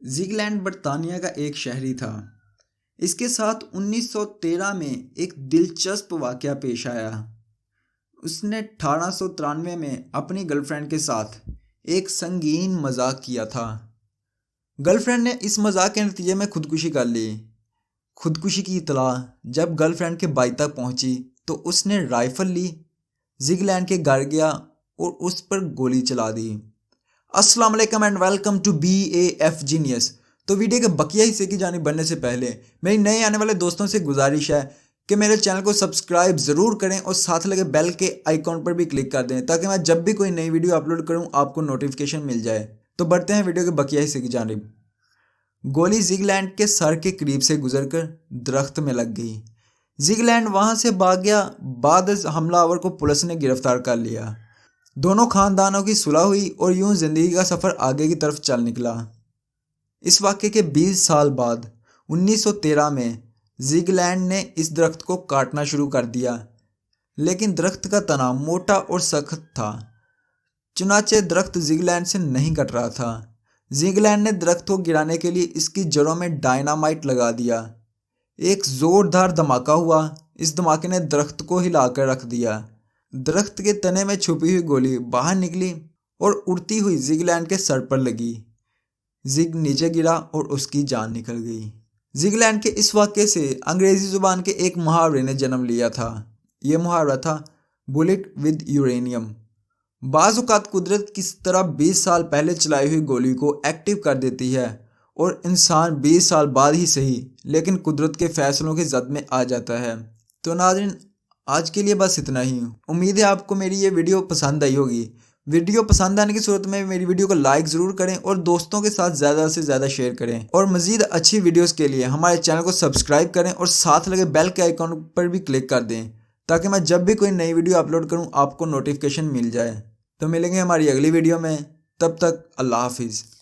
زیگلینڈ برطانیہ کا ایک شہری تھا۔ اس کے ساتھ 1913 میں ایک دلچسپ واقعہ پیش آیا۔ اس نے 1893 میں اپنی گرل فرینڈ کے ساتھ ایک سنگین مذاق کیا تھا۔ گرل فرینڈ نے اس مذاق کے نتیجے میں خودکشی کر لی۔ خودکشی کی اطلاع جب گرل فرینڈ کے بھائی تک پہنچی تو اس نے رائفل لی، زیگلینڈ کے گھر گیا اور اس پر گولی چلا دی۔ السلام علیکم and welcome to BAF genius. تو ویڈیو کے بقیہ حصے کی جانب بڑھنے سے پہلے میری نئے آنے والے دوستوں سے گزارش ہے کہ میرے چینل کو سبسکرائب ضرور کریں اور ساتھ لگے بیل کے آئیکن پر بھی کلک کر دیں تاکہ میں جب بھی کوئی نئی ویڈیو اپلوڈ کروں آپ کو نوٹیفیکیشن مل جائے۔ تو بڑھتے ہیں ویڈیو کے بقیہ حصے کی جانب۔ گولی زیگلینڈ کے سر کے قریب سے گزر کر درخت میں لگ گئی۔ زیگلینڈ وہاں سے بھاگ گیا۔ بعد از حملہ آور کو پولیس نے گرفتار کر لیا۔ دونوں خاندانوں کی صلح ہوئی اور یوں زندگی کا سفر آگے کی طرف چل نکلا۔ اس واقعے کے 20 سال بعد 1913 میں زیگلینڈ نے اس درخت کو کاٹنا شروع کر دیا، لیکن درخت کا تنا موٹا اور سخت تھا، چنانچہ درخت زیگلینڈ سے نہیں کٹ رہا تھا۔ زیگلینڈ نے درخت کو گرانے کے لیے اس کی جڑوں میں ڈائنامائٹ لگا دیا۔ ایک زوردار دھماکہ ہوا۔ اس دھماکے نے درخت کو ہلا کر رکھ دیا۔ درخت کے تنے میں چھپی ہوئی گولی باہر نکلی اور اڑتی ہوئی زیگلینڈ کے سر پر لگی۔ زیگ نیچے گرا اور اس کی جان نکل گئی۔ زیگلینڈ کے اس واقعے سے انگریزی زبان کے ایک محاورے نے جنم لیا تھا۔ یہ محاورہ تھا بلٹ ود یورینیم۔ بعض اوقات قدرت کس طرح 20 سال پہلے چلائی ہوئی گولی کو ایکٹیو کر دیتی ہے اور انسان 20 سال بعد ہی صحیح لیکن قدرت کے فیصلوں کی زد میں آ جاتا ہے۔ تو ناظرین، آج کے لیے بس اتنا ہی۔ امید ہے آپ کو میری یہ ویڈیو پسند آئی ہوگی۔ ویڈیو پسند آنے کی صورت میں میری ویڈیو کو لائک ضرور کریں اور دوستوں کے ساتھ زیادہ سے زیادہ شیئر کریں، اور مزید اچھی ویڈیوز کے لیے ہمارے چینل کو سبسکرائب کریں اور ساتھ لگے بیل کے آئیکن پر بھی کلک کر دیں تاکہ میں جب بھی کوئی نئی ویڈیو اپلوڈ کروں آپ کو نوٹیفیکیشن مل جائے۔ تو ملیں گے ہماری اگلی ویڈیو میں، تب تک اللہ حافظ۔